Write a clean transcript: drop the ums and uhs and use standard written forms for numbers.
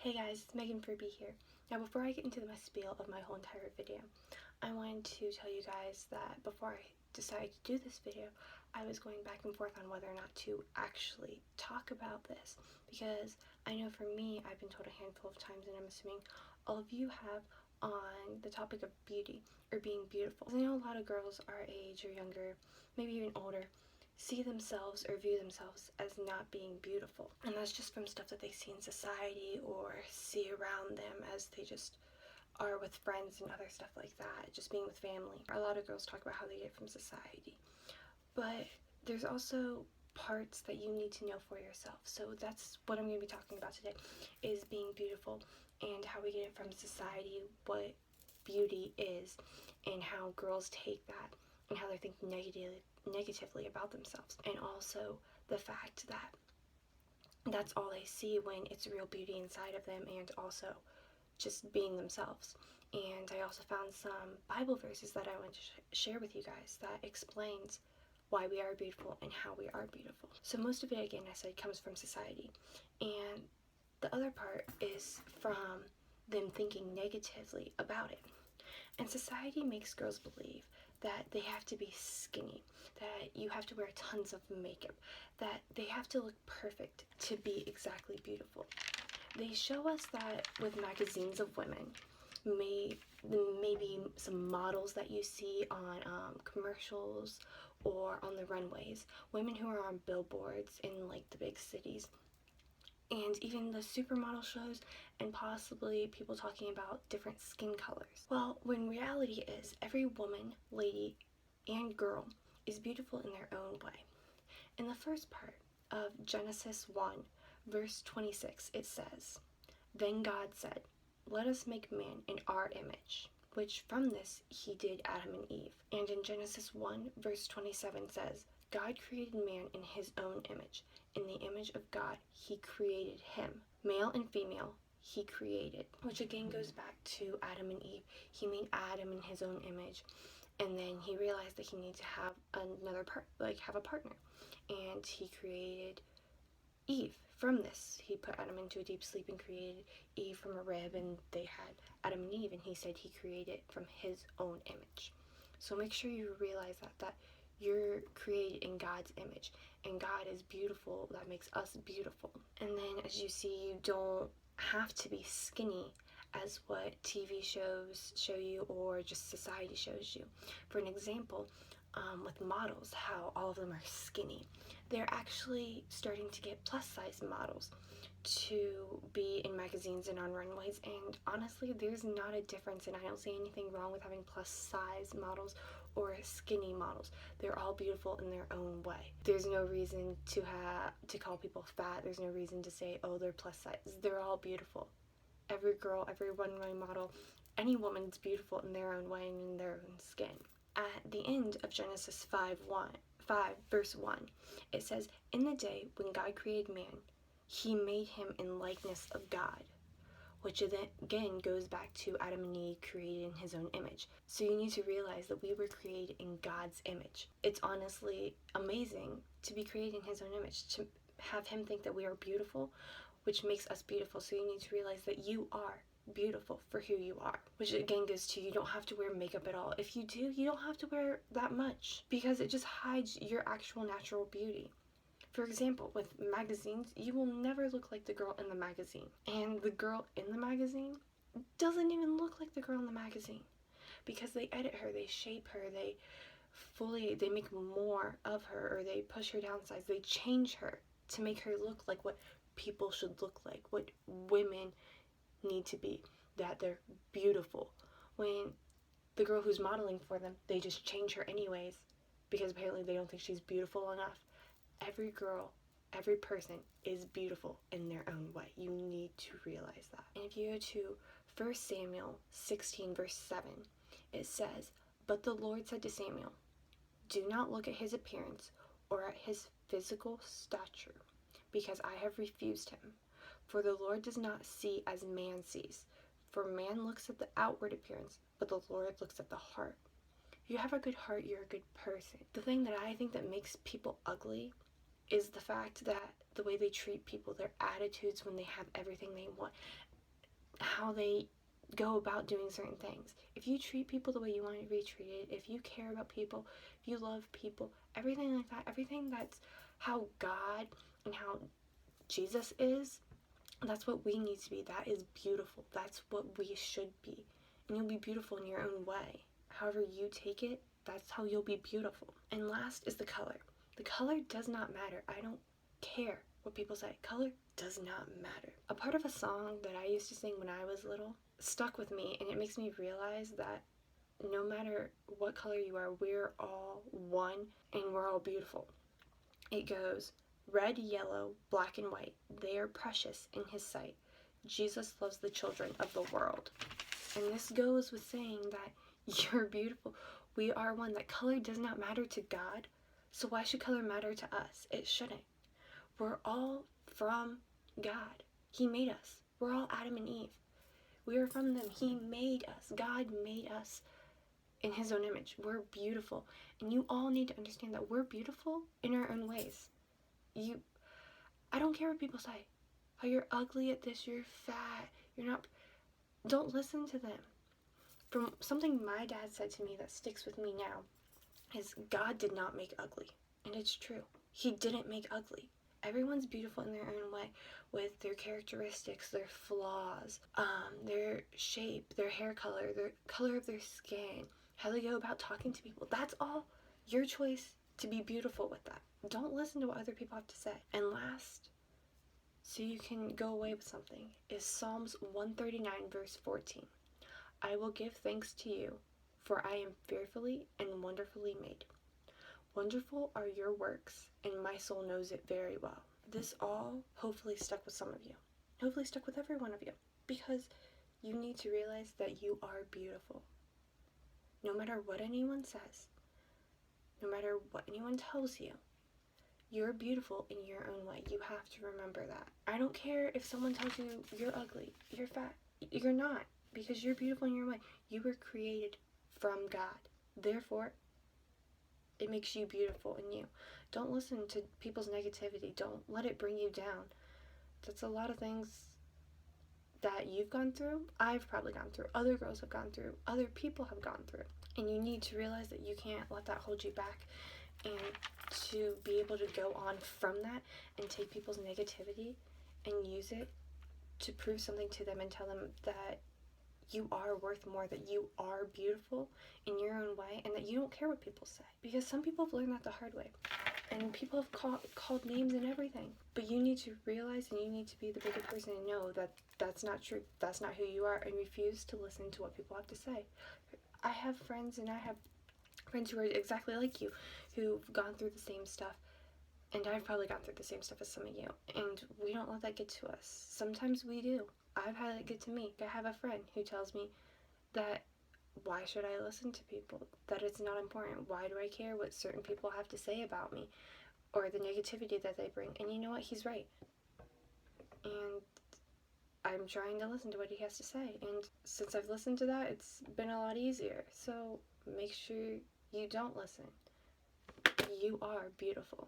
Hey guys, it's Megan Furby here. Now before I get into my spiel of my whole entire video, I wanted to tell you guys that before I decided to do this video, I was going back and forth on whether or not to actually talk about this, because I know for me, I've been told a handful of times, and I'm assuming all of you have, on the topic of beauty or being beautiful. I know a lot of girls our age or younger, maybe even older, see themselves or view themselves as not being beautiful, and that's just from stuff that they see in society or see around them as they just are with friends and other stuff like that, just being with family. A lot of girls talk about how they get it from society, but there's also parts that you need to know for yourself. So that's what I'm going to be talking about today, is being beautiful and how we get it from society, what beauty is, and how girls take that and how they think negatively about themselves, and also the fact that that's all they see when it's real beauty inside of them, and also just being themselves. And I also found some Bible verses that I want to share with you guys that explains why we are beautiful and how we are beautiful. So most of it, again, I said, comes from society, and the other part is from them thinking negatively about it. And society makes girls believe that they have to be skinny, that you have to wear tons of makeup, that they have to look perfect to be exactly beautiful. They show us that with magazines of women, maybe some models that you see on commercials or on the runways, women who are on billboards in like the big cities, and even the supermodel shows, and possibly people talking about different skin colors. Well, when reality is, every woman, lady, and girl is beautiful in their own way. In the first part of Genesis 1, verse 26, it says, "Then God said, 'Let us make man in our image,' which from this he did Adam and Eve." And in Genesis 1, verse 27 says, "God created man in his own image. In the image of God, he created him. Male and female, he created." Which again goes back to Adam and Eve. He made Adam in his own image, and then he realized that he needed to have have a partner. And he created Eve from this. He put Adam into a deep sleep and created Eve from a rib, and they had Adam and Eve, and he said he created from his own image. So make sure you realize that you're created in God's image, and God is beautiful. That makes us beautiful. And then, as you see, you don't have to be skinny as what TV shows show you or just society shows you. For an example, with models, how all of them are skinny. They're actually starting to get plus size models to be in magazines and on runways, and honestly, there's not a difference, and I don't see anything wrong with having plus size models or skinny models. They're all beautiful in their own way. There's no reason to call people fat. There's no reason to say, oh, they're plus size. They're all beautiful. Every girl, every runway model, any woman's beautiful in their own way and in their own skin. At the end of Genesis 5 verse 1, it says, "In the day when God created man, he made him in likeness of God," which again goes back to Adam and Eve created in his own image. So you need to realize that we were created in God's image. It's honestly amazing to be created in his own image, to have him think that we are beautiful, which makes us beautiful. So you need to realize that you are beautiful for who you are, which again goes to, you don't have to wear makeup at all. If you do, you don't have to wear that much, because it just hides your actual natural beauty. For example, with magazines, you will never look like the girl in the magazine, and the girl in the magazine doesn't even look like the girl in the magazine, because they edit her, they shape her, they make more of her, or they push her downsize, they change her to make her look like what people should look like, what women need to be, that they're beautiful. When the girl who's modeling for them, they just change her anyways, because apparently they don't think she's beautiful enough. Every girl, every person is beautiful in their own way. You need to realize that. And if you go to 1 Samuel 16 verse 7, it says, "But the Lord said to Samuel, 'Do not look at his appearance or at his physical stature, because I have refused him. For the Lord does not see as man sees. For man looks at the outward appearance, but the Lord looks at the heart.'" If you have a good heart, you're a good person. The thing that I think that makes people ugly is the fact that the way they treat people, their attitudes when they have everything they want. how they go about doing certain things. If you treat people the way you want to be treated, if you care about people, if you love people, everything like that, everything that's how God and how Jesus is, that's what we need to be. That is beautiful. That's what we should be. And you'll be beautiful in your own way. However you take it, that's how you'll be beautiful. And last is the color. The color does not matter. I don't care what people say. Color does not matter. A part of a song that I used to sing when I was little stuck with me, and it makes me realize that no matter what color you are, we're all one and we're all beautiful. It goes, red, yellow, black, and white, they are precious in his sight. Jesus loves the children of the world. And this goes with saying that you're beautiful. We are one. That color does not matter to God. So why should color matter to us? It shouldn't. We're all from God. He made us. We're all Adam and Eve. We are from them. He made us. God made us in his own image. We're beautiful. And you all need to understand that we're beautiful in our own ways. I don't care what people say. How you're ugly at this, you're fat, you're not. Don't listen to them. From something my dad said to me that sticks with me now is God did not make ugly. And it's true. He didn't make ugly. Everyone's beautiful in their own way with their characteristics, their flaws, their shape, their hair color, their color of their skin, how they go about talking to people. That's all your choice to be beautiful with that. Don't listen to what other people have to say. And last, so you can go away with something, is Psalms 139 verse 14. I will give thanks to you, for I am fearfully and wonderfully made. Wonderful are your works, and my soul knows it very well. This all hopefully stuck with some of you. Hopefully stuck with every one of you. Because you need to realize that you are beautiful. No matter what anyone says, no matter what anyone tells you, you're beautiful in your own way. You have to remember that. I don't care if someone tells you you're ugly, you're fat. You're not, because you're beautiful in your way. You were created from God. Therefore, it makes you beautiful in you. Don't listen to people's negativity. Don't let it bring you down. That's a lot of things that you've gone through, I've probably gone through, other girls have gone through, other people have gone through. And you need to realize that you can't let that hold you back, and to be able to go on from that and take people's negativity and use it to prove something to them and tell them that you are worth more, that you are beautiful in your own way, and that you don't care what people say. Because some people have learned that the hard way. And people have called names and everything. But you need to realize, and you need to be the bigger person and know that that's not true. That's not who you are, and refuse to listen to what people have to say. I have friends who are exactly like you, who've gone through the same stuff. And I've probably gone through the same stuff as some of you. And we don't let that get to us. Sometimes we do. I've had it get to me. I have a friend who tells me that why should I listen to people? That it's not important. Why do I care what certain people have to say about me? Or the negativity that they bring. And you know what? He's right. And I'm trying to listen to what he has to say. And since I've listened to that, it's been a lot easier. So make sure you don't listen. You are beautiful.